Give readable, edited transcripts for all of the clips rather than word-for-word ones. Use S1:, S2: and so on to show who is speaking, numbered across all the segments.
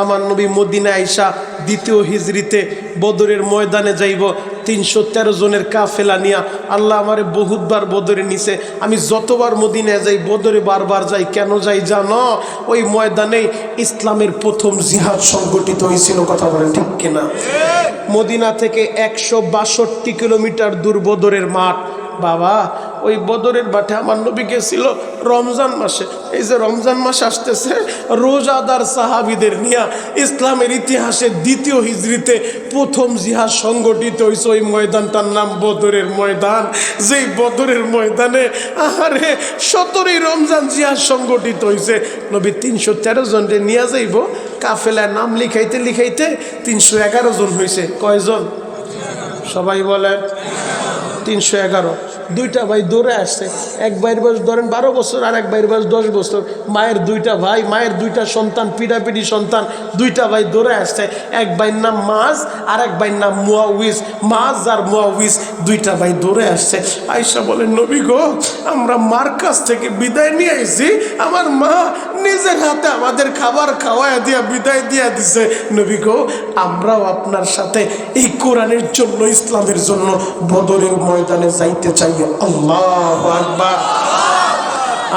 S1: আমার নবী মদিনা আইসা দ্বিতীয় হিজরিতে বদরের ময়দানে যাইব 313 জনের কাফেলা নিয়া। আল্লাহ আমারে বহুতবার বদরে নিছে। আমি যতবার মদিনায় যাই বদরে বারবার যাই। কেন যাই জানো? ওই ময়দানে ইসলামের প্রথম জিহাদ সংগঠিত হয়েছিল। কথা বলেন ঠিক কিনা? মদিনা থেকে 162 কিলোমিটার দূর বদরের মাঠ। বাবা ওই বদরের মাঠে আমার নবী গেছিল রমজান মাসে। এই যে রমজান মাস আসতেছে, রোজাদার সাহাবীদের নিয়ে ইসলামের ইতিহাসে দ্বিতীয় হিজরিতে প্রথম জিহাদ সংগঠিত হয়েছে। ওই ময়দানটার নাম বদরের ময়দান। যেই বদরের ময়দানে আরে 17ই রমজান জিহাদ সংগঠিত হয়েছে। নবী 313 জনকে নিয়ে যাইব। কাফেলায় নাম লিখাইতে লিখাইতে 311 জন হয়েছে। কয়জন? সবাই বলেন 311। দুইটা ভাই দৌড়ে আসছে। এক ভাইয়ের বয়স ধরেন 12 বছর, আর এক ভাইয়ের বয়স 10 বছর। মায়ের দুইটা ভাই, মায়ের দুইটা সন্তান, পিঠাপিঠি সন্তান। দুইটা ভাই দৌড়ে আসছে। এক ভাইয়ের নাম মাজ, আর এক ভাইয়ের নাম মুয়াউইজ। মাজ আর মুয়াউইজ দুইটা ভাই দৌড়ে আসছে। আয়েশা বলেন, নবী গো, আমরা মার কাছ থেকে বিদায় নিয়ে আইছি। আমার মা নিজের হাতে আমাদের খাবার খাওয়ায় দিয়া বিদায় দিয়া দিছে। নবী গো, আমরাও আপনার সাথে এই কোরআনের জন্য, ইসলামের জন্য বদরের ময়দানে যাইতে চাই। আল্লাহু আকবার।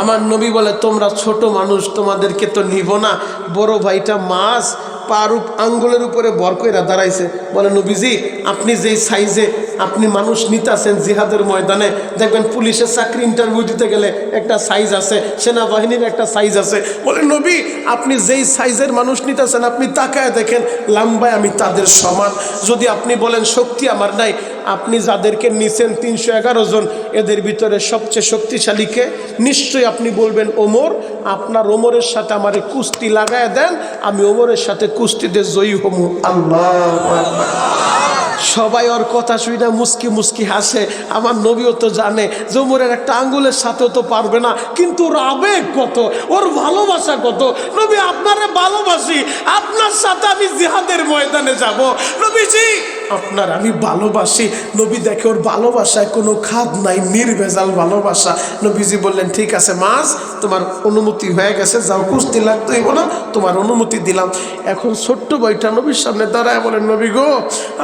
S1: আমার নবী বলে, তোমরা ছোট মানুষ, তোমাদেরকে তো নিব না। বড় ভাইটা মাছ পারুপ আঙ্গুলের উপরে বর কইরা দাঁড়াইছে। বলে, নবীজি, আপনি যেই সাইজে আপনি মানুষ নিতেছেন জিহাদের ময়দানে, দেখবেন পুলিশের চাকরি ইন্টারভিউ দিতে গেলে একটা সাইজ আছে, সেনাবাহিনীর একটা সাইজ আছে। বলে, নবী, আপনি যেই সাইজের মানুষ নিতেছেন, আপনি তাকায় দেখেন লম্বায় আমি তাদের সমান। যদি আপনি বলেন শক্তি আমার নাই, আপনি যাদেরকে নিছেন 311 জন, এদের ভিতরে সবচেয়ে শক্তিশালীকে? নিশ্চয়ই আপনি বলবেন ওমর। আপনার ওমরের সাথে আমারে কুস্তি লাগায় দেন, আমি ওমরের সাথে কুস্তিতে জয়ী হমু। আল্লাহু আকবার। সবাই ওর কথা শুনে মুস্কি মুস্কি হাসে। আমার নবীও তো জানে যে ওমরের একটা আঙ্গুলের সাথেও তো পারবে না, কিন্তু ওর আবেগ কত, ওর ভালোবাসা কত। নবী, আপনারে ভালোবাসি, আপনার সাথে আমি জিহাদের ময়দানে যাব। নবীজি, আপনার আমি ভালোবাসি। নবী দেখে ওর ভালোবাসায় কোনো খাদ নাই, নির্ভেজাল ভালোবাসা। নবীজি বললেন, ঠিক আছে মাস, তোমার অনুমতি হয়ে গেছে, যাও, কুস্তি লাগতে হইব না, তোমার অনুমতি দিলাম। এখন ছোট্ট ভাইটা নবীর সামনে দাঁড়ায় বলেন, নবী গো,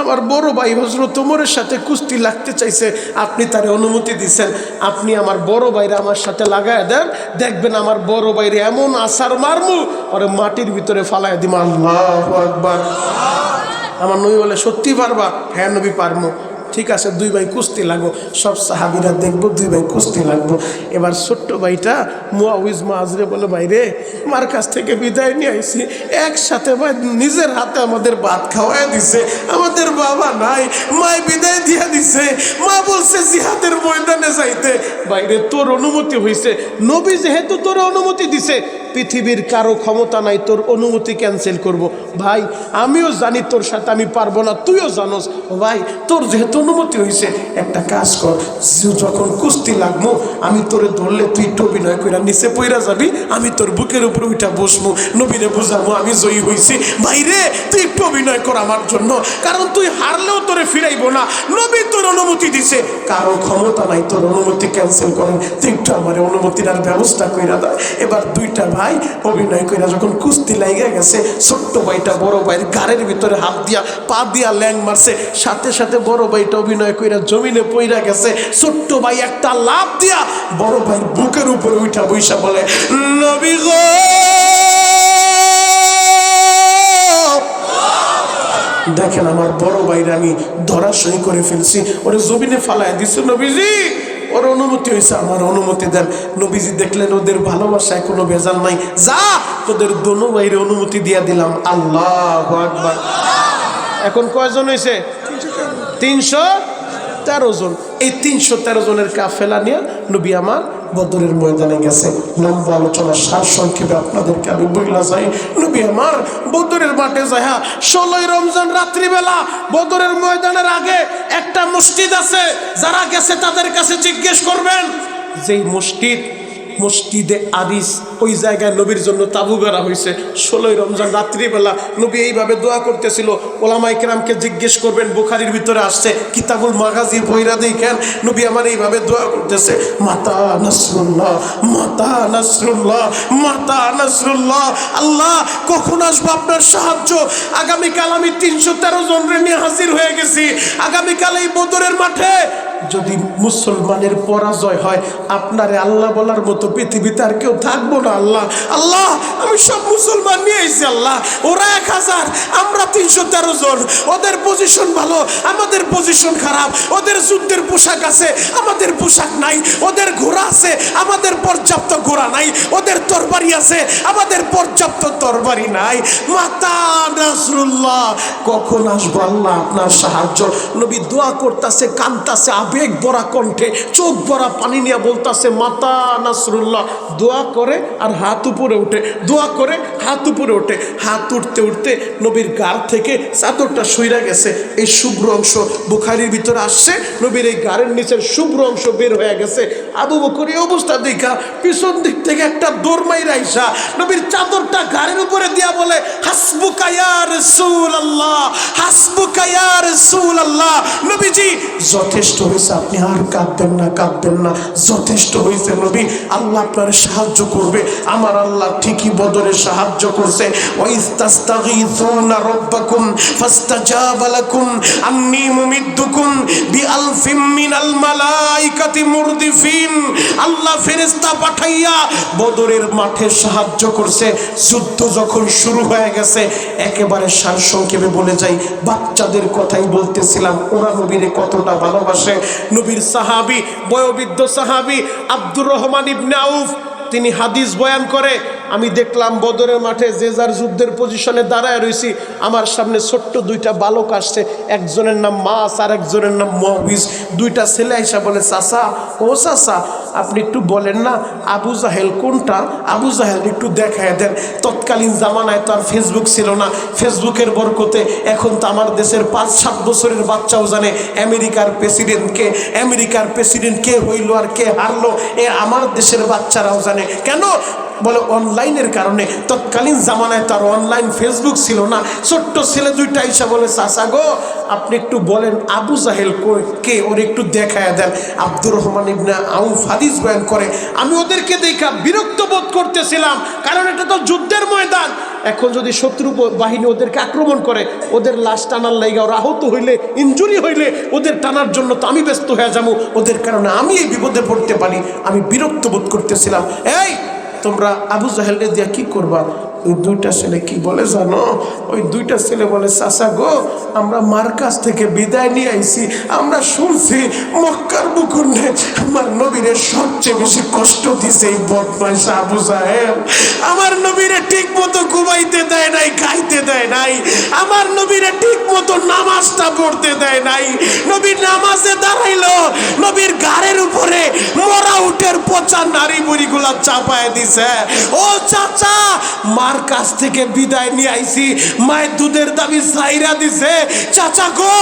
S1: আমার বড় ভাই হযরত ওমরের সাথে কুস্তি লাগতে চাইছে, আপনি তারে অনুমতি দিছেন। আপনি আমার বড় ভাইরে আমার সাথে লাগায় দেন, দেখবেন আমার বড় ভাইরে এমন আছাড় মারমু, ওরে মাটির ভিতরে ফালায় দিম। আল্লাহু আকবার। আমার নবী বলে, সত্যি পারবা? হ্যাঁ নবী, পারবো। ঠিক আছে, দুই ভাই কুস্তি লাগবো। সব সাহাবীরা দেখবো, দুই ভাই কুস্তি লাগবো। এবার ছোট্ট ভাইটা মুয়াউইজ মাজরে বলে, ভাই রে, মার কাছ থেকে বিদায় নিয়ে আইছি, একসাথে ভাই নিজের হাতে আমাদের ভাত খাওয়াই দিছে। আমাদের বাবা নাই, মায় বিদায় দিয়া দিছে, মা বলছে জিহাদের ময়দানে যাইতে। বাইরে তোর অনুমতি হয়েছে, নবী যেহেতু তোর অনুমতি দিছে, পৃথিবীর কারো ক্ষমতা নাই তোর অনুমতি ক্যান্সেল করব। ভাই, আমিও জানি তোর সাথে আমি পারবো না, তুইও জানোস। ভাই, তোর যেহেতু অনুমতি হয়েছে, একটা কাজ কর, যখন কুস্তি লাগবো আমি তোরে ধরলে তুই একটু অভিনয় করে নিচে পইরা যাবি, আমি তোর বুকের উপরে উঠা বসবো, নবীরে বুঝাবো আমি জয়ী হয়েছি। ভাই রে, তুই একটু অভিনয় কর আমার জন্য, কারণ তুই হারলেও তোরে ফিরাইবো না, নবী তোর অনুমতি দিছে, কারো ক্ষমতা নাই তোর অনুমতি ক্যান্সেল করেন, তুই একটু আমার অনুমতির আর ব্যবস্থা কইরা দেয়। এবার দুইটা ভাই অভিনয় কইরা যখন কুস্তি লাগিয়ে গেছে, ছোট্ট ভাইটা বড় ভাইয়ের গাড়ির ভিতরে হাত দিয়া পা দিয়া ল্যাং মারছে, সাথে সাথে বড় ভাইটা অভিনয় কইরা জমিনে পইরা গেছে। ছোট্ট ভাই একটা লাফ দিয়া বড় ভাইয়ের বুকের উপরে উঠা বইসা বলে, নবী গো, দেখেন আমার বড় ভাইরা আমি ধরাশয়ী করে ফেলছি, ওরে জমিনে ফালায় দিছে। নবীজি, ওর অনুমতি হয়েছে, আমার অনুমতি দেন। নবীজি দেখলেন ওদের ভালোবাসায় কোনো ভেজাল নাই, যা, তোদের দোনো ভাইয়ের অনুমতি দিয়া দিলাম। আল্লাহু আকবার। এখন কয়জন হয়েছে? 313 জন। এই 313 জনের কাফেলা নিয়ে নবী আমার বদরের ময়দানে গেছে। লম্বা আলোচনা সার সংক্ষেপে আপনাদেরকে আমি বইলা যাই, নবী আমার বদরের মাঠে যায় 16ই রমজান রাত্রিবেলা বদরের ময়দানের আগে একটা মসজিদ আছে, যারা গেছে তাদের কাছে জিজ্ঞেস করবেন, যেই মসজিদ মসজিদে আরিস, ওই জায়গায় নবীর জন্য তাবু গাড়া হয়েছে। 16ই রমজান রাত্রিবেলা নবী এইভাবে দোয়া করতেছিল। ওলামায়ে কেরামকে জিজ্ঞেস করবেন, বুখারীর ভিতরে আসছে, কিতাবুল মাগাজির বইরা দেখেন, নবী আমার এইভাবে দোয়া করতেছে, মাতা নাসরুল্লাহ, মাতা নাসরুল্লাহ, মাতা নাসরুল্লাহ। আল্লাহ কখন আসবে আপনার সাহায্য? আগামীকাল আমি 313 জনরে নিয়ে হাজির হয়ে গেছি। আগামীকাল এই বদরের মাঠে যদি মুসলমানের পরাজয় হয়, আপনারে আল্লাহ বলার মতো পৃথিবীতে আর কেউ থাকবো না। আল্লাহ, আল্লাহ আমি সব মুসলমান নিয়ে এসেছি। আল্লাহ ওরা 1000, আমরা 313 জন। ওদের পজিশন ভালো, আমাদের পজিশন খারাপ। ওদের যুদ্ধের পোশাক আছে, আমাদের পোশাক নাই। ওদের ঘোড়া আছে, আমাদের পর্যাপ্ত ঘোড়া নাই। ওদের তরবারি আছে, আমাদের পর্যাপ্ত তরবারি নাই। মাতা নাসরুল্লাহ, কখন আসবো আল্লাহ আপনার সাহায্য? নবী দোয়া করতেছে, কাঁদতেছে, আবেগ ভরা কণ্ঠে, চোখ ভরা পানি নিয়ে বলতেছে মাতা নাসরুল্লাহ। দোয়া করে আর হাত উপরে ওঠে, দোয়া করে হাত উপরে ওঠে। হাত উঠতে উঠতে নবীর গাড় থেকে চাদরটা সইরা গেছে। এই শুভ্র অংশ বুখারীর ভিতরে আসছে, নবীর এই গাড়ের নিচের শুভ্র অংশ বের হয়ে গেছে। আবু বকর এই অবস্থা দেখা পিছন দিক থেকে একটা দৌড় মাইরা আইসা নবীর চাদরটা গাড়ির উপরে দিয়া বলে, হাসবুকা ইয়া রাসূলুল্লাহ, হাসবুকা ইয়া রাসূলুল্লাহ। নবীজি যথেষ্ট হয়েছে, আপনি আর কাঁদবেন না, কাঁদবেন না, যথেষ্ট হয়েছে নবী, আল্লাহ আপনার সাহায্য করবে। আমার আল্লাহ ঠিকই বদরে সাহায্য করছে। ওয়াইস্তাস্তাগীসুনা রাব্বাকুম ফাস্তাজাবা লাকুম আন্নী মুমিদ্দুকুম বিআলফিম মিনাল মালাইকাতি মুরদিফিন। আল্লাহ ফেরেশতা পাঠাইয়া বদরের মাঠে সাহায্য করছে। যুদ্ধ যখন শুরু হয়ে গেছে, একেবারে সারসংক্ষেপে বলে যাই, বাচ্চাদের কথাই বলতেছিলাম, ওরা নবীরে কতটা ভালোবাসে। নবীর সাহাবী, বয়োবৃদ্ধ সাহাবী আব্দুর রহমান ইবনে আউফ, তিনি হাদিস বয়ান করে, আমি দেখলাম বদরের মাঠে যে যার যুদ্ধের পজিশনে দাঁড়ায় রয়েছি, আমার সামনে ছোট্ট দুইটা বালক আসছে, একজনের নাম মাস আর একজনের নাম মুআবিজ। দুইটা ছেলে আইসা বলে, চাচা, ও চাচা আপনি একটু বলেন না আবু জাহেল কোনটা? আবু জাহেল একটু দেখায় দেন। তৎকালীন জামানায় তো আর ফেসবুক ছিল না। ফেসবুকের বরকতে এখন তো আমার দেশের 5-7 বছরের বাচ্চাও জানে আমেরিকার প্রেসিডেন্ট কে, আমেরিকার প্রেসিডেন্ট কে হইল আর কে হারলো, এ আমার দেশের বাচ্চারাও জানে। কেন? বলে অনলাইনের কারণে। তৎকালীন জামানায় তার অনলাইন ফেসবুক ছিল না। ছোট্ট ছেলে দুইটা আইসা বলে, চাচা গো আপনি একটু বলেন আবু জাহেল কে, ওর একটু দেখায় দেন। আব্দুর রহমান ইবনে আউফ হাদিস বয়ান করে, আমি ওদেরকে দেখা বিরক্ত বোধ করতেছিলাম, কারণ এটা তো যুদ্ধের ময়দান। এখন যদি শত্রু বাহিনী ওদেরকে আক্রমণ করে, ওদের লাশ টানার লাইগা, ওরা আহত হইলে, ইনজুরি হইলে ওদের টানার জন্য তো আমি ব্যস্ত হয়ে যাবো, ওদের কারণে আমি এই বিপদে পড়তে পারি। আমি বিরক্ত বোধ করতেছিলাম। এই তোমরা আবু জাহেলকে দিয়া কি করবা? ওই দুইটা ছেলে কি বলে জানো? ওই দুইটা ছেলে বলে, চাচা গো আমরা মার কাছ থেকে বিদায় নিয়ে আইছি, আমরা শুনছি মক্কার ভূখণ্ডে আমার নবীরে সবচেয়ে বেশি কষ্ট দিছে এই বদমাইশ আবু জাহেল। আমার নবীরে ঠিক মতো ঘুমাইতে দেয় নাই, খাইতে দেয় নাই। আমার নবীরে ঠিক মতো নামাজটা পড়তে দেয় নাই। নবীর নামাজে দাঁড়াইলো, নবীর গাড়ের উপরে মরা উটের পচা নারী বুড়িগুলা চাপায় দিছে। ও চাচা, মার কাছ থেকে বিদায় নিয়ে আইছি, মায়ের দুধের দাবি সাইরা দিছে। চাচা গো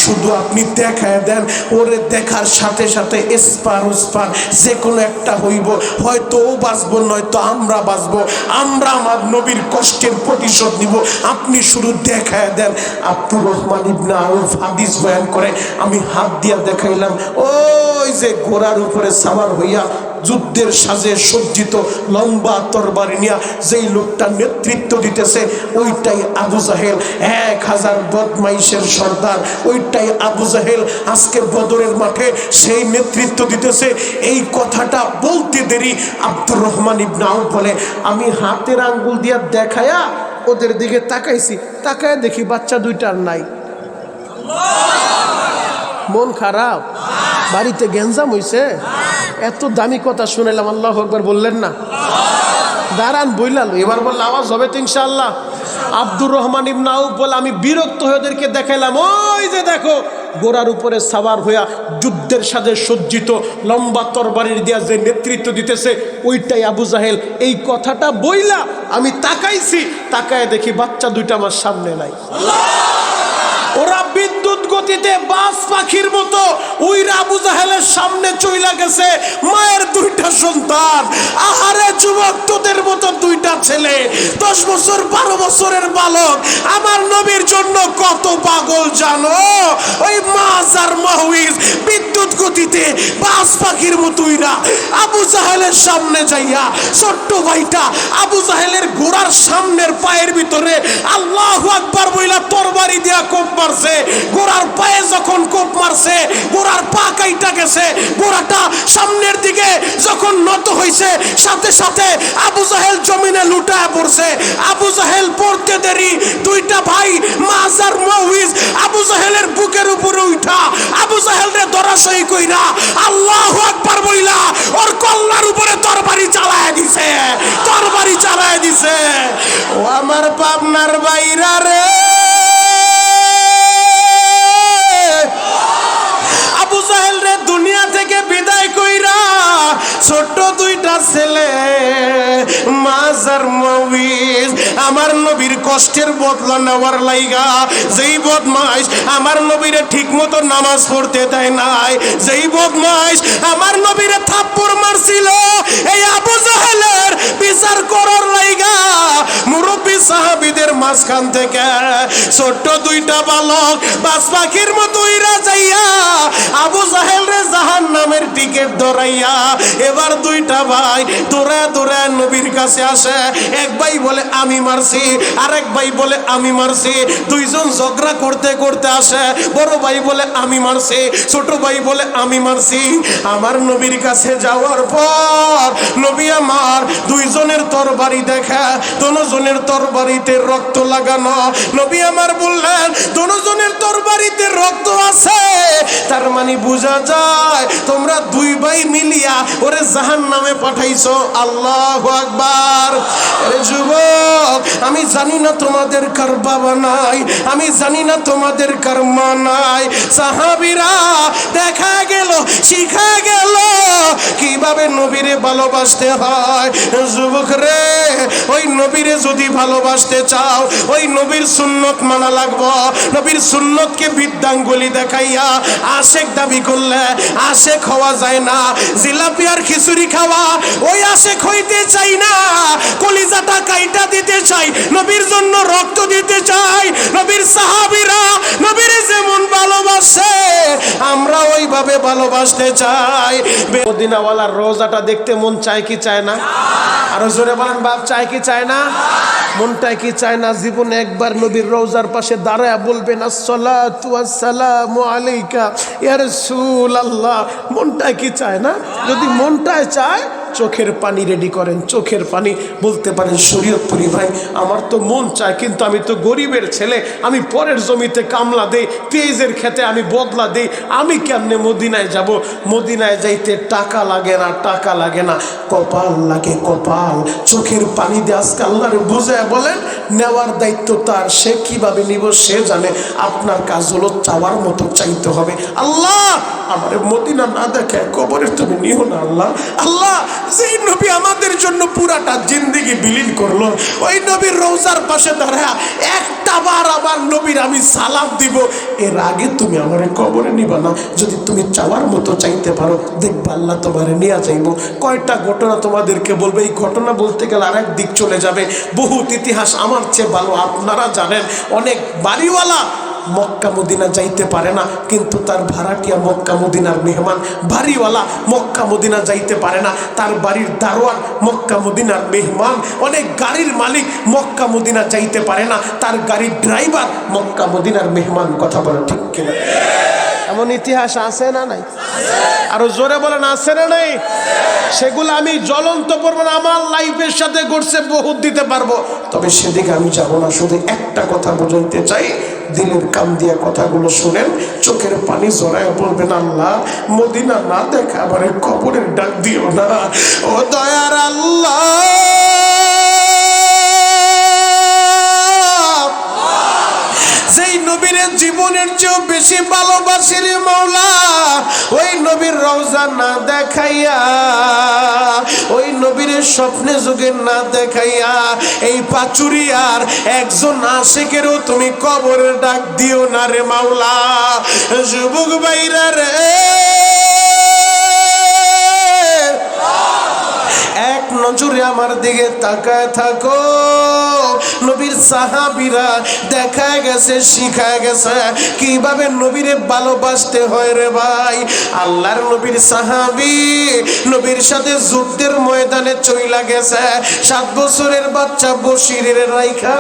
S1: শুধু আপনি দেখায় দেন, ওরে দেখার সাথে সাথে এসপার ওসপার যে কোনো একটা হইব, হয়তো ও বাঁচবো নয়তো আমরা বাঁচবো, আমরা আমার নবীর কষ্টের প্রতিশোধ নিব, আপনি শুধু দেখায় দেন। আব্দুর রহমান ইবনে আউফ হাদিস বয়ান করে, আমি হাত দিয়া দেখাইলাম, ওই যে ঘোড়ার উপরে সাওয়ার হইয়া যুদ্ধের সাজে সজ্জিত লম্বা তরবারি নিয়া যেই লোকটা নেতৃত্ব দিতেছে, ওইটাই আবু জাহেল। 1000 বদমাইশের সর্দার, ওইটাই আবু জাহেল। আজকে বদরের মাঠে সেই নেতৃত্ব দিতেছে। এই কথাটা বলতে দেরি আব্দুর রহমান ইবনে আউফ বলে, আমি হাতের আঙ্গুল দিয়া দেখায়া ওদের দিকে তাকাইছি, তাকায় দেখি বাচ্চা দুইটার নাই। মন খারাপ? বাড়িতে গ্যাঞ্জাম হইছে? এত দামি কথা শুনাইলাম, আল্লাহু আকবার বললেন না? দাঁড়ান বইলাল, এবার বললে আওয়াজ হবে তো ইনশাআল্লাহ। আব্দুর রহমান ইবনে আউফ বলে, আমি বিরক্ত হয়ে ওদেরকে দেখাইলাম, ওই যে দেখো ঘোড়ার উপরে সাওয়ার হইয়া যুদ্ধের সাথে সজ্জিত লম্বা তরবারির দিয়া যে নেতৃত্ব দিতেছে, ওইটাই আবু জাহেল। এই কথাটা বইলা আমি তাকাইছি, তাকায় দেখি বাচ্চা দুইটা আমার সামনে নাই। ওরা বিদ্যুৎ গতি গতিতে বাজ পাখির মতো উইরা আবু জাহেলের সামনে চইলা গেছে। মায়ের দুইটা সন্তান, আহারে যুবক, তোদের মতো দুইটা ছেলে, 10 বছর 12 বছরের বালক, আমার নবীর জন্য কত পাগল জানো? ওই মাজার মাহউইজ বিদ্যুৎ গতিতে বাজ পাখির মতো উইরা আবু জাহেলের সামনে যাইয়া ছোট্ট ভাইটা আবু জাহেলের ঘোড়ার সামনের পায়ের ভিতরে আল্লাহু আকবার বইলা তরবারি দিয়া কোপ মারছে। ঘোড়ার পায়ে যখন কোপ মারছে, ঘোড়ার পা কাইটা গেছে। ঘোড়াটা সামনের দিকে যখন নত হইছে, সাথে সাথে আবু জাহেল জমিনে লুটায় পড়ছে। আবু জাহেল পড়তে দেরি, দুইটা ভাই মাজার মাহউইজ আবু জাহেলের বুকের উপরে উঠা আবু জাহেলরে ধরাশয়ী কইরা আল্লাহু আকবার বইলা ওর কল্লার উপরে তরবারি চালায় দিছে, তরবারি চালায় দিছে। ও আমার পাবনার বাইরা রে, আবু জাহেল রে দুনিয়া থেকে বিদায় কইরা ছোট্ট দুইটা ছেলে মাজার মাহউইজ আমার নবীর কষ্টের বদলা নেওয়ার লাইগা, যেই বদমাইশ আমার নবীরে ঠিক মতো নামাজ পড়তে দেয় নাই, যেই বদমাইশ আমার নবীরে থাপ্পড় মারছিল, এই আবু জাহেলের বিচার করার লাইগা মুরব্বী সাহাবীদের মাঝখান থেকে ছোট্ট দুইটা বালক বাজ পাখির মতো উইরা যাইয়া আবু জাহেল রে জাহান্নামের টিকিট ধরাইয়া এবার দুইটা ভাই দৌড়ায় দৌড়ায় নবীর কাছে আসে। এক ভাই বলে আমি মারছি, আরেক ভাই বলে আমি মারছি। দুইজন ঝগড়া করতে করতে আসে। বড় ভাই বলে আমি মারছি, ছোট ভাই বলে আমি মারছি। আমার নবীর কাছে যাওয়ার পর নবী আমার দুইজনের তরবারি দেখা, দুজনের তরবারিতে রক্ত লাগানো। নবী আমার বললেন দুজনের তরবারিতে রক্ত আছে, তার মানে বোঝা যায় তোমরা দুই ভাই মিলিয়া ওরে জাহান্নামে পাঠাইছো। আল্লাহু আকবার। আরে যুবক, আমি জানি না তোমাদের কার বাবা নাই, আমি জানি না তোমাদের কার মা নাই। সাহাবীরা দেখা গেল, শিখা গেল কিভাবে নবীরে ভালোবাসতে হয়। যুবক রে, ওই নবীরে যদি ভালোবাসতে চাও, ওই নবীর সুন্নত মানা লাগবো। নবীর সুন্নতকে বৃদ্ধাঙ্গুলি দেখাইয়া আশেক দাবি করলে আশেক হওয়া যায় না। জিলাপি আর খিচুড়ি খাওয়া, ওই আশেক হইতে চাই না। কলিজাটা কাইটা দিতে চাই, নবীর জন্য রক্ত দিতে চাই। নবীর সাহাবীরা নবীরে যেমন ভালোবাসে আমরা ওইভাবে ভালোবাসতে চাই। মদিনাওয়ালার রোজাটা দেখতে মন চায় কি চায় না? আরো জোরে বলেন বাপ, চায় কি চায় না? মনটাই কি চায় না জীবনে একবার নবীর রওজার পাশে দাঁড়ায় বলবেন আসসালাতু ওয়াসসালামু আলাইকা ইয়া রাসূলুল্লাহ? মনটাই কি চায় না? যদি মনটায় চায় চোখের পানি রেডি করেন, চোখের পানি। বলতে পারেন শরীয়তপুরি ভাই, আমার তো মন চায় কিন্তু আমি তো গরিবের ছেলে, আমি পরের জমিতে কামলা দেই, পেঁয়াজের খেতে আমি বদলা দেই, আমি কেমনে মদিনায় যাব? মদিনায় যাইতে টাকা লাগে না, টাকা লাগে না, কপাল লাগে, কপাল। চোখের পানি দিয়ে আজকে আল্লাহরে বুঝায় বলেন, নেওয়ার দায়িত্ব তার, সে কিভাবে নিব সে জানে। আপনার কাজ হলো চাওয়ার মতো চাইতে হবে। আল্লাহ আমার মদিনা না দেখে কবরে তুমি নিও না। আল্লাহ, আল্লাহ যেই নবী আমাদের জন্য পুরাটা জিন্দেগি বিলীন করলো, ওই নবীর রওজার পাশে দাঁড়ায় একটা বার আমার নবীর আমি সালাম দিব, এর আগে তুমি আমার কবরে নিবা না। যদি তুমি চাওয়ার মতো চাইতে পারো, দেখবা আল্লাহ তোমারে নিয়ে যাইব। কয়টা ঘটনা তোমাদেরকে বলবে, এই ঘটনা বলতে গেলে আরেক দিক চলে যাবে। বহুত ইতিহাস আমার চেয়ে ভালো আপনারা জানেন। অনেক বাড়িওয়ালা মক্কা মদিনা যাইতে পারে না, কিন্তু তার ভাড়াটিয়া মক্কা মদিনার মেহমান। বাড়িওয়ালা মক্কা মদিনা যাইতে পারে না, তার বাড়ির দারোয়ান মক্কা মদিনার মেহমান। অনেক গাড়ির মালিক মক্কা মদিনা যাইতে পারে না, তার গাড়ির ড্রাইভার মক্কা মদিনার মেহমান। কথা বলে ঠিক কিনা? এমন ইতিহাস আছে না নাই? আরো জোরে বলেন, আছে না নাই? সেগুলো আমি জ্বলন্ত করবো না, আমার লাইফের সাথে ঘটছে, বহুত দিতে পারবো, তবে সেদিকে আমি যাব না। শুধু একটা কথা বোঝাইতে চাই, দিলের কান দিয়া কথাগুলো শুনেন, চোখের পানি জড়ায় বলবেন, আল্লাহ মদিনা না দেখা আবার কবরের ডাক দিও না। ও দয়ার আল্লাহ, যেই নবী নবীর জীবনের চেয়েও বেশি ভালোবাসি রে মাওলা ওই নবীর রওজা না দেখাইয়া, ওই নবীর স্বপ্নে যুগে না দেখাইয়া এই পাচুরিয়ার একজন আশিকেরও তুমি কবরের ডাক দিও না রে মাওলা। যুবক ভাইরা রে, এক নজরে আমার দিকে তাকায় থাকো। নবীর সাহাবীরা দেখা গেছে, শিখা গেছে কিভাবে নবীরে ভালোবাসতে হয় রে ভাই। আল্লাহর নবীর সাহাবী নবীর সাথে যুদ্ধের ময়দানে চইলা গেছে। 7 বছরের বাচ্চা বশিরের রাইখা,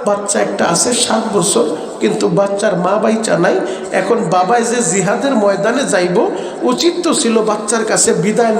S1: বাচ্চা একটা আছে 7 বছর, কিন্তু বাচ্চার মা বাইচা নাই। এখন বাবাই যে জিহাদের ময়দানে যাইব, উচিত তো ছিল বাচ্চার কাছে বিদায়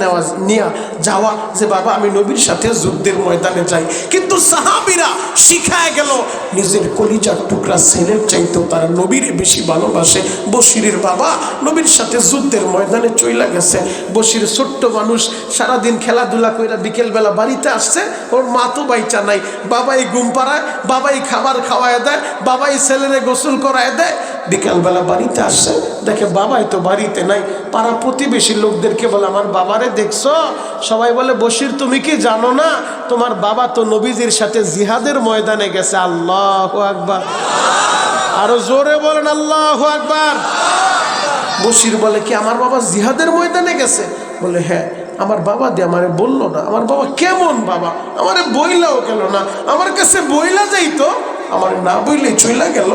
S1: নিয়ে যাওয়া, যে বাবা আমি নবীর সাথে যুদ্ধের ময়দানে যাই। কিন্তু সাহাবীরা শিখায় গেল নিজের কলিজার টুকরা ছেলের চাইতেও তারা নবীরে বেশি ভালোবাসে। বশিরের বাবা নবীর সাথে যুদ্ধের ময়দানে চইলা গেছে। বশির ছোট্ট মানুষ, সারাদিন খেলাধুলা কইরা বিকেলবেলা বাড়িতে আসছে, ওর মা তো বাইচা নাই। বাবাই ঘুম পাড়ায়, বাবাই খাবার খাওয়ায় দেয়, বাবাই ছেলেরে গোসল করায় দেয়। বিকালবেলা বাড়িতে আসছে, দেখে বাবাই তো বাড়িতে নাই। পাড়া প্রতিবেশী লোকদেরকে বলে আমার বাবারে দেখছো? সবাই বলে বশির তুমি কি জানো না তোমার বাবা তো নবীজির সাথে জিহাদের ময়দানে গেছে। আল্লাহু আকবার, আরো জোরে বলেন আল্লাহু আকবার। বশির বলে কি আমার বাবা জিহাদের ময়দানে গেছে? বলে হ্যাঁ। আমার বাবা দিয়ে আমারে বললো না। আমার বাবা কেমন বাবা, আমারে বইলাও গেল না, আমার কাছে বইলা যাইতো, আমার না বইলে চইলা গেল।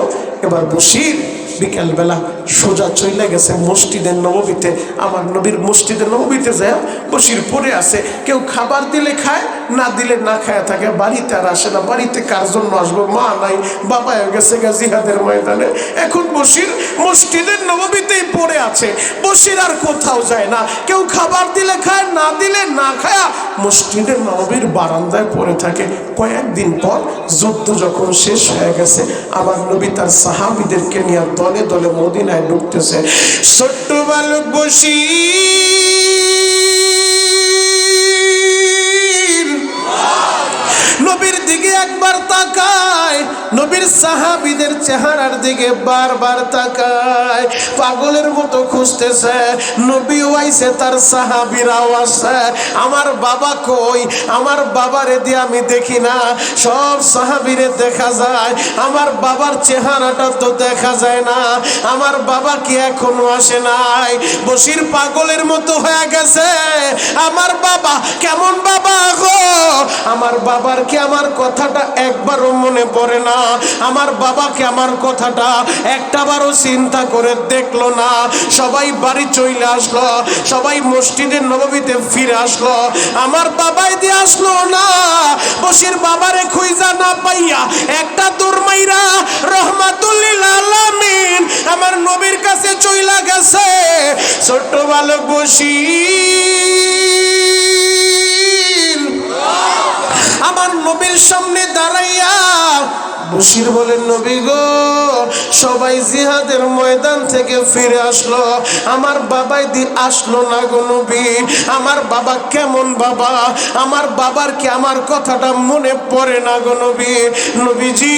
S1: এবার বশির বিকালবেলা সোজা চইলা গেছে মসজিদে নববীতে। আমার নবীর মসজিদে নববীতে যায় বশির পড়ে আছে। কেউ খাবার দিলে খায়, না দিলে না খায় থাকে। বাড়িতে আর আসে না। বাড়িতে কার জন্য আসবো? মা নাই, বাবা গেছে জিহাদের ময়দানে। এখন বশির মসজিদের নববীতেই পড়ে আছে। বশির আর কোথাও যায় না। কেউ খাবার দিলে খায়, না দিলে না খায় মসজিদের নববীর বারান্দায় পড়ে থাকে। কয়েকদিন পর যুদ্ধ যখন শেষ হয়ে গেছে, আমার নবী তার সাহাবীদেরকে নিয়ে দলে দলে মদিনায় ঢুকতেছে। ছোট্ট বালক বশির নবীর দিকে একবার তাকায়, নবীর সাহাবীদের চেহারার দিকে বারবার তাকায়, পাগলের মতো খুঁজতেছে। নবী আইছে, তার সাহাবীরাও আসে। আমার বাবা কই? আমার বাবারে দিয়ে আমি দেখি না। সব সাহাবীরে দেখা যায়, আমার বাবার চেহারাটা তো দেখা যায় না। আমার বাবা কি এখনো আসে নাই? বশির পাগলের মতো হয়ে গেছে। আমার বাবা কেমন বাবা গো? আমার বাবার কি আমার কথাটা একবারও মনে পড়ে না? আমার বাবাকে আমার কথাটা একটাবারও চিন্তা করে দেখলো না। সবাই বাড়ি চলে আসলো, সবাই মসজিদের নববীতে ফিরে আসলো, আমার বাবাই দিয়ে আসলো না। বশির বাবারে খুঁজা না পাইয়া একটা দুরমাইরা রহমাতুল লিল আলামিন আমার নবীর কাছে চইলা গেছে। ছোট্ট বালক বশির আমার নবীর সামনে দাঁড়াইয়া বশির বলেন নবী গো, সবাই জিহাদের ময়দান থেকে ফিরে আসলো, আমার বাবাই আসলো না গো নবী। আমার বাবা কেমন বাবা? আমার বাবার কি আমার কথাটা মনে পড়ে না গো নবী? নবীজি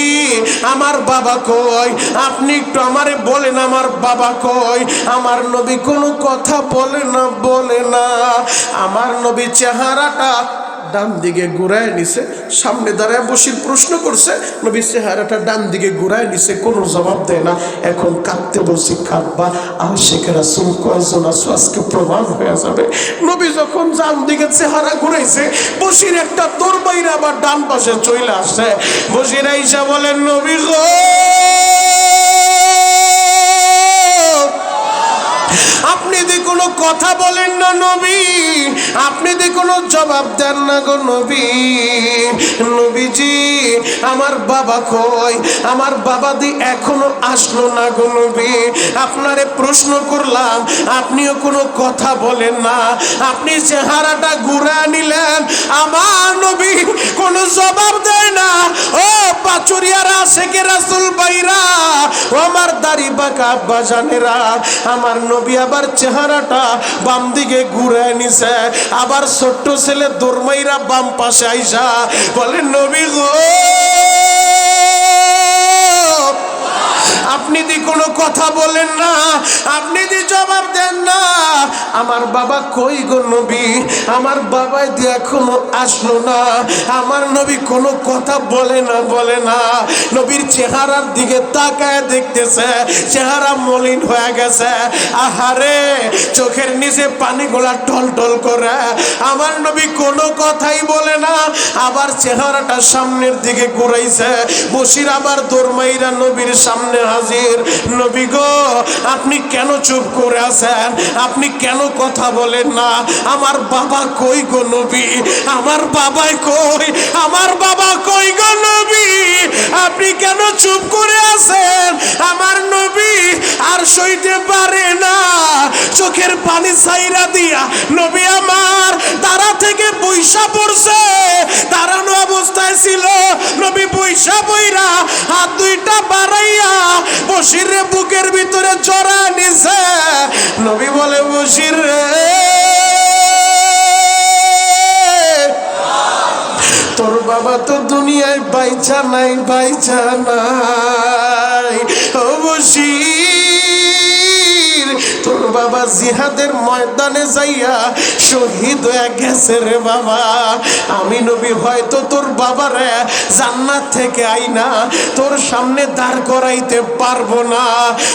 S1: আমার বাবা কই? আপনি একটু আমারে বলেন আমার বাবা কই? আমার নবী কোনো কথা বলে না। আমার নবী চেহারাটা ডান দিকে ঘুরায় নিছে, সামনে দাঁড়ায় বশির প্রশ্ন করছে, নবী চেহারাটা ডান দিকে ঘুরায় নিছে, কোনো জবাব দেয় না। এখন কাঁদতে বলছি, কাঁদবা? আশিকে রাসূল কয়জন আছো আজকে প্রমাণ হয়ে যাবে। নবী যখন ডান দিকে চেহারা ঘুরাইছে, বশির একটা তরবাইরা আবার ডান পাশে চলে আসছে। বশির আইসা বলেন নবী গো, আপনি দি কোনো কথা বলেন না নবী, আপনি দি কোনো জবাব দেন না গো নবী। নবীজি আমার বাবা কই? আমার বাবা দি এখনো আসলো না গো নবী। আপনারে প্রশ্ন করলাম, আপনিও কোনো কথা বলেন না, আপনি চেহারাটা ঘুরা নিলেন, আমার নবী কোনো জবাব দেয় না। ও পাচুরিয়ার আশিকে রাসূল ভাইরা, ও আমার দাড়ি বাঁকা আব্বা জানেরা, আমার নবী আবার চেহারাটা বাম দিকে ঘুরে নিছে। আবার ছোট্ট ছেলে দরমাইরা বাম পাশে আইসা বলে নবী গো, আপনি কথা বলেন না, আপনি যদি জবাব দেন না আমার বাবা কই গো নবী, আমার বাবা দিয়ে এখনো আসলো না, আমার নবী কোনো কথা বলে না। নবীর চেহারার দিকে তাকায় দেখতেছে, চেহারা মলিন হয়ে গেছে। আহারে, চোখের নিচে পানিগুলা টলটল করে। আমার নবী কোনো কথাই বলে না, আবার চেহারাটা সামনের দিকে ঘুরাইছে। বসির আবার দরমাইরা নবীর সামনে হাজির। নবী গো, আপনি কেন চুপ করে আছেন? আপনি কেন কথা বলেন না? আমার বাবা কই গো নবী, আমার বাবাই কই, আমার বাবা কই গো নবী, আপনি কেন চুপ করে আছেন? আমার নবী আর সইতে পারে না, চোখের পানি ছাইরা দিয়া নবী আমার দাঁড়া থেকে বইসা পড়ছে। দাঁড়ানো অবস্থায় ছিল, নবী বইসা বইরা হাত দুইটা বাড়াইয়া বসির রে বুকের ভিতরে জড়া নিছে। নবী বলে, বসির রে, তোর বাবা তো দুনিয়ায় বাইচা নাই, বাইচা নাই। ও বসির, তোর বাবা জিহাদের ময়দানে যাইয়া শহীদ হয়ে গেছে রে বাবা। আমি নবী হয়তো তোর বাবারে জান্নাত থেকে আইনা তোর সামনে দাঁড় করাইতে পারবো না,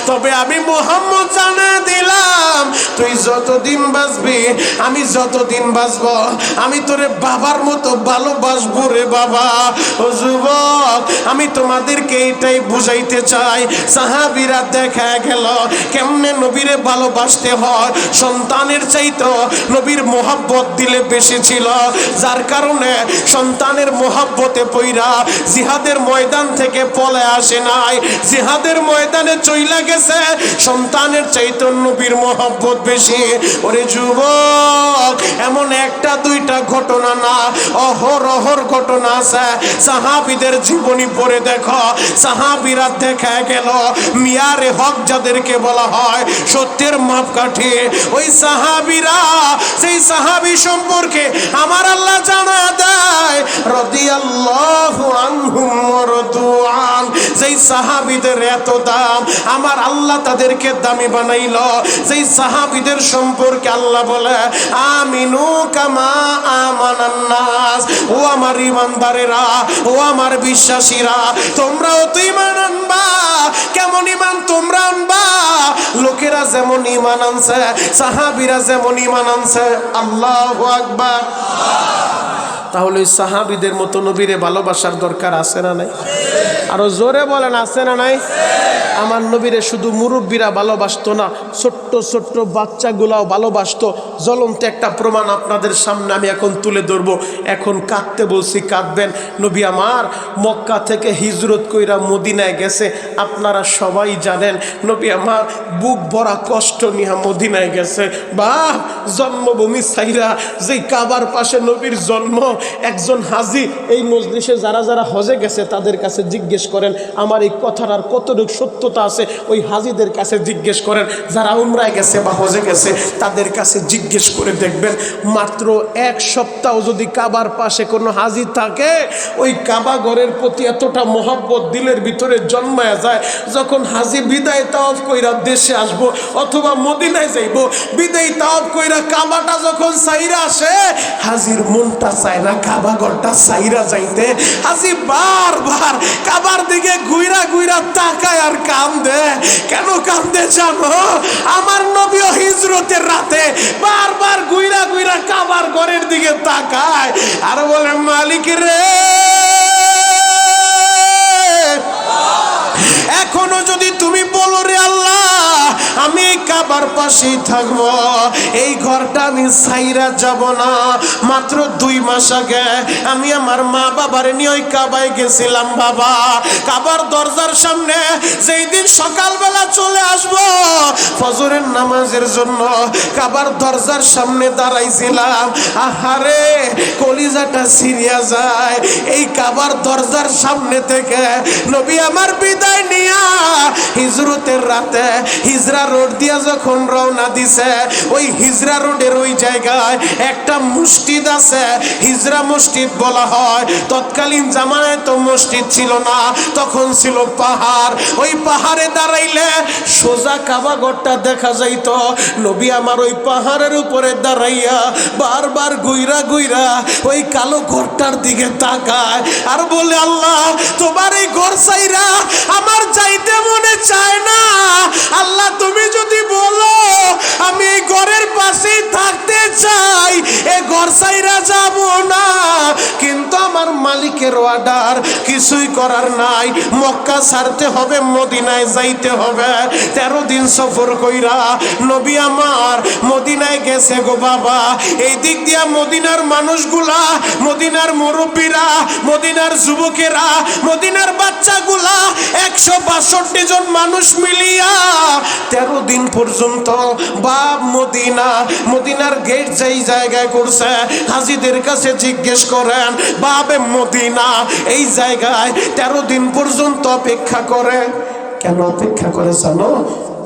S1: তবে আমি মুহাম্মদ জানা দিলাম তুই যতদিন বাঁচবি, আমি যতদিন বাঁচবো, আমি তোরে বাবার মতো ভালোবাসবো রে বাবা। ও যুবক, আমি তোমাদেরকে এটাই বুঝাইতে চাই, সাহাবীরা দেখা গেল কেমনে নবীরে ভালোবাসতে হয়। সন্তানের চাইতো নবীর মোহাব্বত দিলে বেশি ছিল, যার কারণে সন্তানের মোহাব্বতে পইরা জিহাদের ময়দান থেকে পলে আসে নাই, জিহাদের ময়দানে চইলা গেছে। সন্তানের চাইতো নবীর মোহাব্বত বেশি। ওরে যুবক, এমন একটা দুইটা ঘটনা না, অহরহর ঘটনা আছে। সাহাবীদের জীবনী পড়ে দেখো, সাহাবীরা দেখা গেল মিয়ারে হক যাদেরকে বলা হয়, সত্যের মাপকাঠি, ওই সাহাবীরা, সেই সাহাবী সম্পর্কে আমার আল্লাহ জানা দেয় রাদিয়াল্লাহু আনহুম ওয়া রাদু আন। যেই সাহাবীদের এত দাম, আমার আল্লাহ তাদেরকে দামি বানাইলো। যেই সাহাবীদের সম্পর্কে আল্লাহ বলে আমিনু কামা আমানান নাস, ও আমার ঈমানদারেরা, ও আমার বিশ্বাসীরা, তোমরাও তো ঈমান আনবা। কেমন ঈমান তোমরা আনবা? লোকেরা যেমন ঈমান আনছে, সাহাবীরা যেমন ঈমান আনছে। আল্লাহু আকবার। তাহলে ওই সাহাবীদের মতো নবীরে ভালোবাসার দরকার আছে না নাই? আরো জোরে বলেন, আছে না নাই? আমার নবীরে শুধু মুরব্বীরা ভালোবাসতো না, ছোট্ট ছোট্ট বাচ্চাগুলাও ভালোবাসতো। জ্বলন্ত একটা প্রমাণ আপনাদের সামনে আমি এখন তুলে ধরবো। এখন কাঁদতে বলছি, কাঁদবেন। নবী আমার মক্কা থেকে হিজরত কইরা মদিনায় গেছে, আপনারা সবাই জানেন। নবী আমার বুক ভরা কষ্ট নিয়ে মদিনায় গেছে। বা জন্মভূমি সাইরা, যেই কাবার পাশে নবীর জন্ম। একজন হাজি, এই মজলিসে যারা যারা হজে গেছে তাদের কাছে জিজ্ঞেস করেন আমার এই কথার আর কতটুকু সত্যতা আছে। ওই হাজিদের কাছে জিজ্ঞেস করেন, যারা উমরায় গেছে বা হজে গেছে তাদের কাছে জিজ্ঞেস করে দেখবেন, মাত্র এক সপ্তাহ যদি কাবার পাশে কোনো হাজি থাকে, ওই কাবা ঘরের প্রতি এতটা মহব্বত দিলের ভিতরে জন্মায়া যায়, যখন হাজি বিদায় তাওয়াফ কইরা দেশে আসবো অথবা মদিনায় যাইবো, বিদায় তাওয়াফ কইরা কাবাটা যখন সাইরা আসে, হাজির মনটা চায় না কাবা ঘরটা সাইরা যাইতে। হাজি বারবার কাবার দিকে ঘুইরা ঘুইরা তাকায় আর কান্দে। কেন কান্দে জানো? আমার নবীও হিজরতের রাতে বারবার ঘুইরা ঘুইরা কাবার ঘরের দিকে তাকায় আর বলে, মালিক রে, এখনো যদি তুমি বলো রে আল্লাহ, আমি এই কাবার পাশেই থাকবো, এই ঘরটা আমি সাইরা যাব না। মাত্র 2 মাস আগে আমি আমার মা বাবার নিয়ে ওই কাবায় গেছিলাম। বাবা, কাবার দরজার সামনে যেই দিন সকালবেলা চলে আসবো ফজরের নামাজের জন্য, কাবার দরজার সামনে দাঁড়াইছিলাম। আহারে, কলিজাটা ছিঁড়িয়া যায়। এই কাবার দরজার সামনে থেকে নবী আমার বিদায় নিয়া হিজরতের রাতে হিজরা রোড দিয়া যখন রওনা দিছে, ওই হিজরা রোডের ওই জায়গায় একটা মসজিদ আছে, হিজরা মসজিদ বলা হয়। তৎকালীন জামানায় তো মসজিদ ছিল না, তখন ছিল পাহাড়। ওই পাহাড়ে দাঁড়াইলে সোজা কাবা ঘরটা দেখা যাইত। নবী আমার ওই পাহাড়ের উপরে দাঁড়াইয়া বারবার গুইরা গুইরা ওই কালো ঘরটার দিকে তাকায় আর বলে, আল্লাহ তোমার এই ঘর চাইরা আমার যাইতে মনে চায় না। আল্লাহ তুমি যদি বলো আমি এই ঘরের পাশেই থাকতে চাই, এই ঘর চাইরা যাব না। কিন্তু আমার মালিকের অর্ডার, কিছুই করার নাই। মক্কা ছাড়তে হবে, মদিনায় যাইতে হবে। 13 দিন সফর কইরা নবী আমার মদিনায় গেছে গো বাবা। এই দিক দিয়া মদিনার মানুষগুলা, মদিনার মুরব্বীরা, মদিনার যুবকেরা, মদিনার বাচ্চাগুলা 162 জন মানুষ মিলিয়া 13 দিন পর্যন্ত বাপ মদিনা, মদিনার গেট যেই জায়গায় করছে, হাজীদের কাছে জিজ্ঞেস করেন বাবে মদিনা এই জায়গায় 13 দিন পর্যন্ত অপেক্ষা করে। কেন অপেক্ষা করে জানো?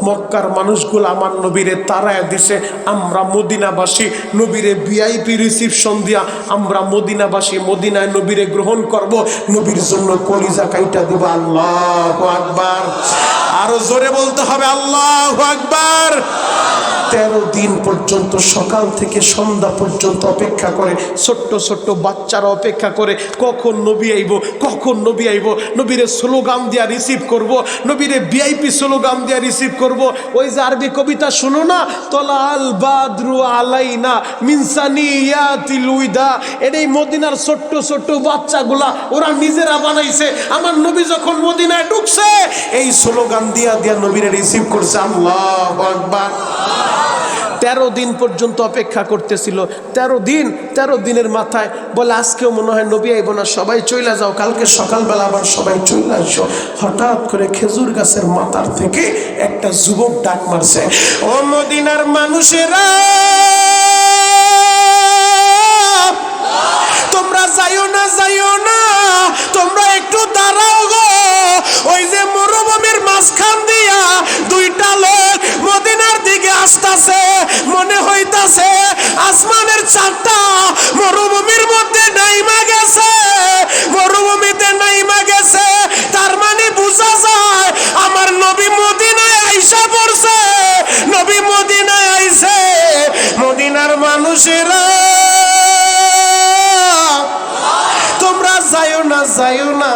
S1: মক্কার মানুষগুলো আমার নবীরে তারায় দিছে, আমরা মদিনাবাসী নবীরে ভিআইপি রিসিপশন দিয়া আমরা মদিনাবাসী মদিনায় নবীরে গ্রহণ করব, নবীর জন্য কলিজা কাইটা দিব। আল্লাহু আকবার, আরো জোরে বলতে হবে আল্লাহু আকবার। 13 দিন পর্যন্ত সকাল থেকে সন্ধ্যা পর্যন্ত অপেক্ষা করে। ছোট্ট ছোট্ট বাচ্চারা অপেক্ষা করে কখন নবী আইব, কখন নবী আইব। নবীরে স্লোগান দিয়া রিসিভ করব, নবীরে ভিআইপি স্লোগান দিয়া রিসিভ করব। ওই যে আরবি কবিতা শুনো না, তলাল বাদরু আলাইনা মিনসানিয়াতিল উইদা, এটাই মদিনার ছোট্ট ছোট্ট বাচ্চাগুলা ওরা নিজেরা বানাইছে। আমার নবী যখন মদিনায় ঢুকছে এই স্লোগান দিয়া দিয়া নবীরে রিসিভ করছে। আল্লাহু আকবার। 13 দিন পর্যন্ত অপেক্ষা করতেছিল। 13 দিনের মাথায় বলে আজকেও মনে হয় নবী আইব না, সবাই চইলা যাও, কালকে সকালবেলা আবার সবাই চইলা আসো। হঠাৎ করে খেজুর গাছের মাথার থেকে একটা যুবক ডাক মারছে, ও মদিনার মানুষেরা তোমরা যাইও না, যাইও না, তোমরা একটু দাঁড়াও গো। ওই যে মরুভূমির মাঝখান দিয়া দুইটা লোক মদিনার দিকে আসতেছে, মনে হইতাছে আসমানের চাঁদটা মরুভূমির মধ্যে নাইমা গেছে, মরুভূমিতে নাইমা গেছে। তার মানে বোঝা যায় আমার নবী মদিনায় আইসা পড়ছে, নবী মদিনায় আইছে। মদিনার মানুষেরা তোমরা যাইও না, যাইও না।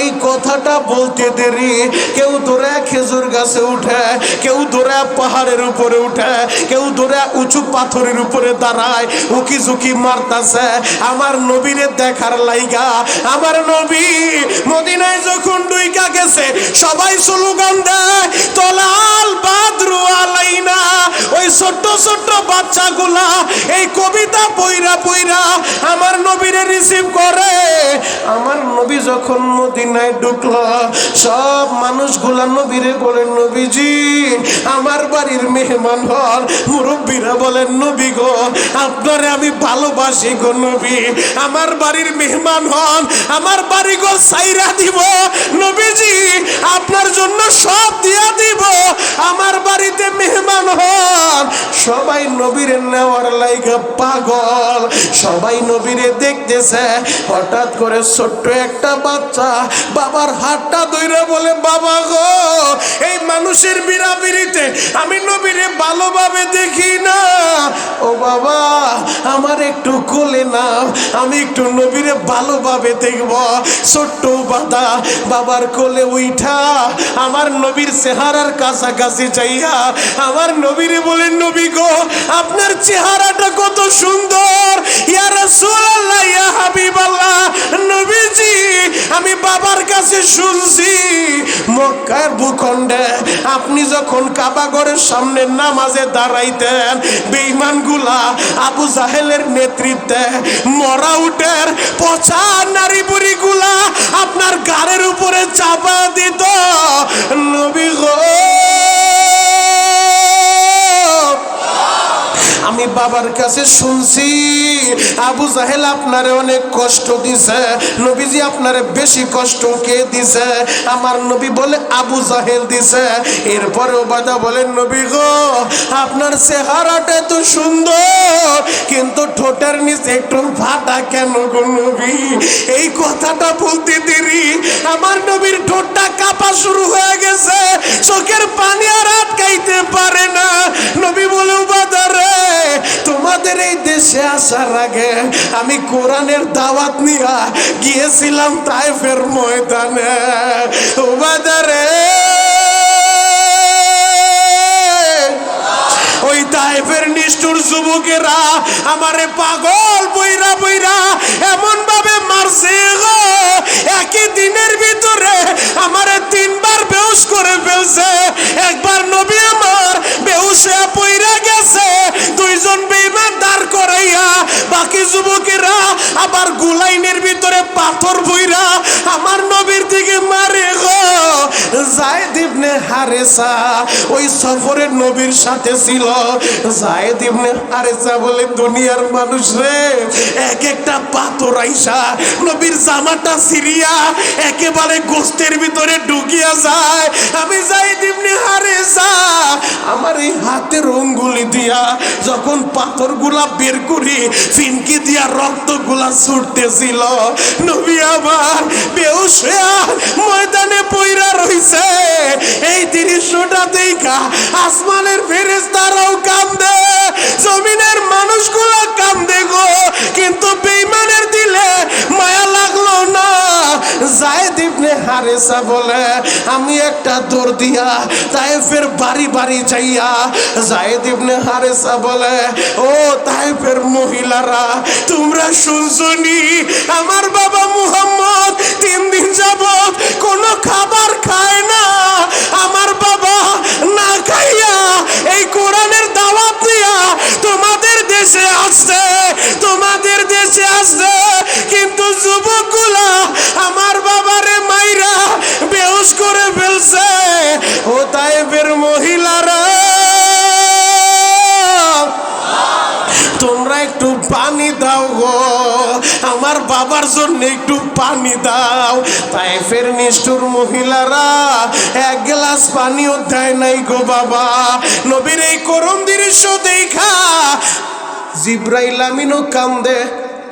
S1: এই কথাটা বলতে দেরি কেউ দৌড়ে খেজুর গাছে উঠে, কেউ দৌড়ে পাহাড়ের উপরে উঠে, কেউ দৌড়ে উঁচু পাথরের উপরে দাঁড়ায়, উকি ঝুঁকি মারতাছে আমার নবীরে দেখার লাইগা। আমার নবী মদিনায় যখন ডুইকা গেছে সবাই স্লোগান দেয় তলাল বাদরু আলাইনা। ওই ছোট্ট ছোট্ট বাচ্চাগুলা এই কবিতা পইরা পইরা আমার নবীরে রিসিভ করে। আমার নবী যখন মদিনায় ঢুকলো সব মানুষগুলা নবীরে বলেন, নবীজি আমার বাড়ির মেহমান হন। মুরব্বীরা বলেন, নবী গো আপনারে আমি ভালোবাসি গো নবী, আমার বাড়ির মেহমান হন, আমার বাড়ি ঘর সাইরা দিব নবীজি, আপনার জন্য সব দিয়া দিব, আমার বাড়িতে মেহমান হন। সবাই নবীরে নেওয়ার লাইগা পাগল, সবাই নবীরে দেখতেছে। হঠাৎ করে ছোট্ট একটা বাচ্চা বাবার হাতটা ধইরা বলে, বাবা গো এই মানুষের বিড়াবিড়িতে আমি নবীরে ভালোভাবে দেখি না, ও বাবা আমার একটু কোলে নাও, আমি একটু নবীরে ভালোভাবে দেখব। ছোট্ট বাদা বাবার কোলে উঠা আমার নবীর চেহারার কাছাকাছি যাইয়া আমার নবীরে বলেন, নবী গো আপনার চেহারাটা কত সুন্দর, ইয়া রাসূলুল্লাহ ইয়া হাবিবাল্লাহ। নবীজি আমি বাবার কাছে শুনছি মক্কার ভূখণ্ডে আপনি যখন কাবা ঘরের সামনে নামাজে দাঁড়াইতেন বেঈমানগুলা আবু জাহেলের নেতৃত্বে মরা উটের পচা নারী বুড়িগুলা আপনার গাড়ির উপরে চাপা দিত। নবী গো আমি বাবার কাছে শুনছি আবু জাহেল আপনারে অনেক কষ্ট দিছে। নবীজি আপনারে বেশি কষ্ট কে দিছে? আমার নবী বলে আবু জাহেল দিছে। এরপরে ওবাদা বলেন নবী গো আপনার চেহারাটা এত সুন্দর কিন্তু ঠোঁটের নিচে একটু ফাটা কেন গো নবী? এই কথাটা বলতে দেরি আমার নবীর ঠোঁটটা কাঁপা শুরু হয়ে গেছে, চোখের পানি আর আটকাইতে পারে না। নবী বলে ওবাদা রে তোমাদের এই দেশে আসার আগে আমি কোরআনের দাওয়াত নিয়ে গিয়েছিলাম তায়েফের ময়দানে। ওবাদা রে ওই তায়েফের নিষ্ঠুর যুবকেরা আমারে পাগল বইরা বইরা এমন ভাবে মারছে গো, একই দিনের ভিতরে আমারে 3 বার বেহুশ করে ফেলছে। একবার নবী আমার বেহুশ হয়ে পইরা গেছে, 2 জন বেঈমান দাঁড় করাইয়া বাকি যুবকেরা আবার গুলাইনের ভিতরে পাথর বইরা আমার নবীর দিকে মারে গো। যায়েদ ইবনে হারেসা ওই সফরের নবীর সাথে ছিল। যায়েদ ইবনে হারেসা বলে দুনিয়ার মানুষ রে এক একটা পাথর আইসা নবীর জামাটা সিরিয়া একেবারে গোস্তের ভিতরে ঢুকিয়া যায়। আমি যায়েদ ইবনে হারেসা আমার এই হাতের অঙ্গুলি দিয়া যখন পাথরগুলা বের করি ফিনকি দিয়া রক্তগুলা ছুটতেছিল, নবী আবার বেহুশ হয়ে ময়দানে পইরা রইছে। এই দৃশ্যটা দেখা আসমানের ফেরেশতারাও কাঁদে, জমিনের মানুষগুলো কাঁদে গো, কিন্তু বেঈমানের দিলে মায়া লাগলো না। যায়েদ ইবনে হারেসা বলে আমি একটা দৌড় দিয়া তায়েফের বাড়ি বাড়ি যাইয়া যায়েদ ইবনে হারেসা বলে ও তায়েফের মহিলারা তোমরা শুনছনি আমার বাবা মুহাম্মদ 3 দিন যাবত কোনো খাবার খায় না। আমার বাবা না খাইয়া এই কোরআনের দাওয়াত দিয়া তোমাদের দেশে আসছে, তোমাদের দেশে আসছে, কিন্তু যুবকগুলা আমার বাবারে মাইরা বেহুশ করে ফেলছে। ও তায়েফের মহিলারা তোমরা একটু পানি দাও গো, আমার বাবার জন্য একটু পানি দাও। তায়েফের নিষ্ঠুর মহিলারা 1 গ্লাস পানিও দেয় নাই গো বাবা। নবীর এই করুণ দৃশ্য দেখা জিব্রাইল আমিনও কান্দে।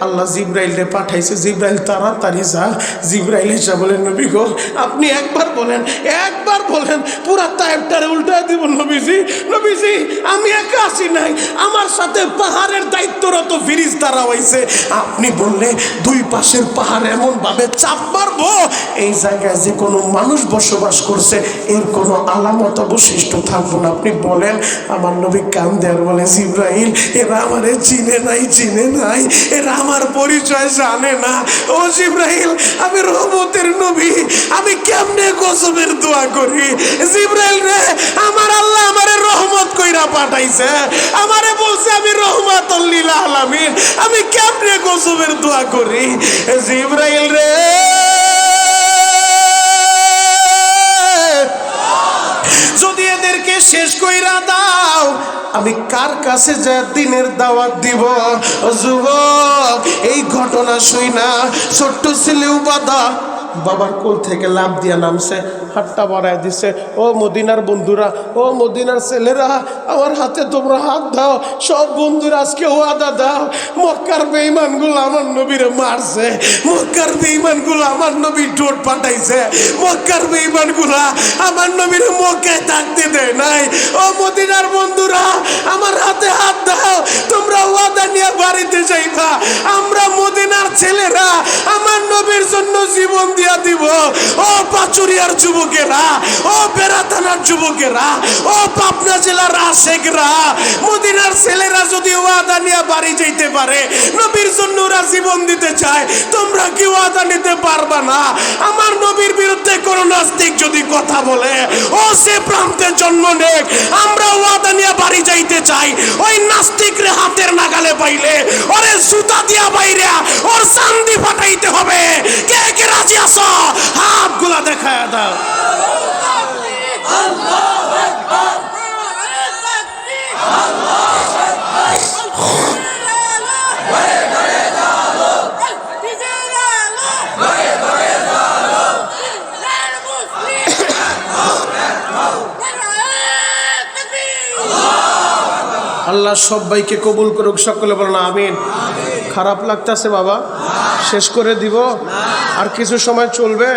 S1: আল্লাহ জিব্রাইলকে পাঠাইছে, জিব্রাইল তাড়াতাড়ি যা। জিব্রাইল এসে বলেন নবী গো আপনি একবার বলেন, একবার বলেন পুরা তায়েফটারে উল্টায় দিব। নবীজি নবীজি আমি একা আসি নাই, আমার সাথে পাহাড়ের দায়িত্বরত ফেরেশতারা হইছে। আপনি বললে 2 পাশের পাহাড় এমন ভাবে চাপ মারবো এই জায়গায় যে কোনো মানুষ বসবাস করছে এর কোনো আলামত অবশিষ্ট থাকবো না। আপনি বলেন। আমার নবী কান্দে আর বলে জিব্রাইল এরা আমারে চিনে নাই, চিনে নাই, এরা আমার পরিচয় জানে না। ও জিব্রাইল আমি রহমতের নবী, আমি কেমনে গজবের দোয়া করি? জিব্রাইল রে আমার আল্লাহ আমারে রহমত কইরা পাঠাইছে, আমারে বলছে আমি রহমাতুল লিল আলামিন, আমি কেমনে গজবের দোয়া করি? জিব্রাইল রে যদি এদেরকে শেষ কইরা দাও আমি কার কাছে যা দিনের দাওয়াত দিব? যুবক এই ঘটনা শুইনা ছোট্ট ছেলে উবাদা বাবার কোল থেকে লাফ দিয়া নামছে, হাতটা বাড়ায় দিছে। ও মদিনার বন্ধুরা, ও মদিনার ছেলেরা আমার হাতে তোমরা হাত দাও। সব বন্ধুরা আজকে ওয়াদা দাও মক্কার বেঈমানগুলো আমার নবীরে মারছে, মক্কার বেঈমানগুলো আমার নবীর ঠোঁট পাঠাইছে, মক্কার বেঈমানগুলো আমার নবীর মক্কায় থাকতে দেয় নাই। ও মদিনার বন্ধুরা আমার হাতে হাত দাও, তোমরা ওয়াদা নিয়ে বাড়িতে যাইবা। আমরা মদিনার ছেলেরা আমার নবীর জন্য জীবন দিয়া দিব। ও পাচুরিয়ার যুবকেরা, ও বেড়া থানার যুবকেরা, ও পাবনা জেলার আশেকরা, মদিনার ছেলেরা যদি ওয়াদা নিয়ে বাড়ি যাইতে পারে, নবীর জন্য ওরা জীবন দিতে চায়, তোমরা কি ওয়াদা নিতে পারবা না? আমার নবীর বিরুদ্ধে কোন নাস্তিক যদি কথা বলে ও সে প্রান্তে জন্ম নেক, আমরা ওয়াদা নিয়ে বাড়ি যাইতে চাই। ওই নাস্তিকরে হাতের নাগালে পাইলে ওরে জুতা দিয়া বাইরে ওর চান্দি ফাটাইতে হবে। কে কে রাজি আছো? হাতগুলা দেখায় দাও। আল্লাহ সবাইকে কবুল করুক, সকলে বলেন আমিন। খারাপ লাগতেছে বাবা? শেষ করে দিব? আর কিছু সময় চলবে?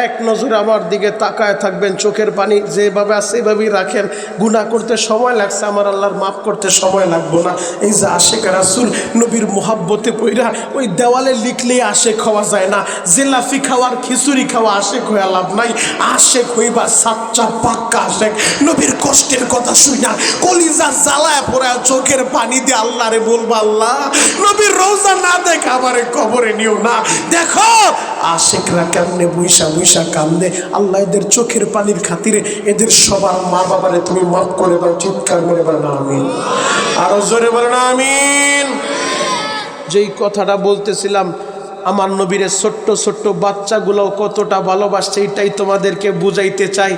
S1: এক নজরে আমার দিকে তাকায় থাকবেন, চোখের পানি যেভাবে আছে সেভাবেই রাখেন। গুনাহ করতে সময় লাগছে, আমার আল্লাহর মাফ করতে সময় লাগবো না। এই যে আশেক রাসূল নবীর মোহাব্বতে পইরা ওই দেওয়ালে লিখলেই আশেক হওয়া যায় না। জিলাফি খাওয়ার খিচুড়ি খাওয়া আশেক হয়ে লাভ নাই। আশেক হইবা সাচ্চা পাক্কা আশেক। নবীর কষ্টের কথা শুনা কলিজা জ্বালায় পড়ে চোখের পানি দিয়ে আল্লাহরে বলবা, আল্লাহ নবীর রওজা না দেখে আমারে কবরে নিও না। দেখো আশেকরা কেমনে বৈশা বৈশা কান্দে। আল্লাহ এদের চোখের পানির খাতিরে এদের সবার মা বাবারে তুমি মাফ করে দাও। চিৎকার করে বলেন আমিন। আরো জোরে বলেন আমিন। যেই কথাটা বলতেছিলাম, আমার নবীর ছোট্ট ছোট্ট বাচ্চাগুলো কতটা ভালোবাসছে, এটাই তোমাদেরকে বুঝাইতে চাই।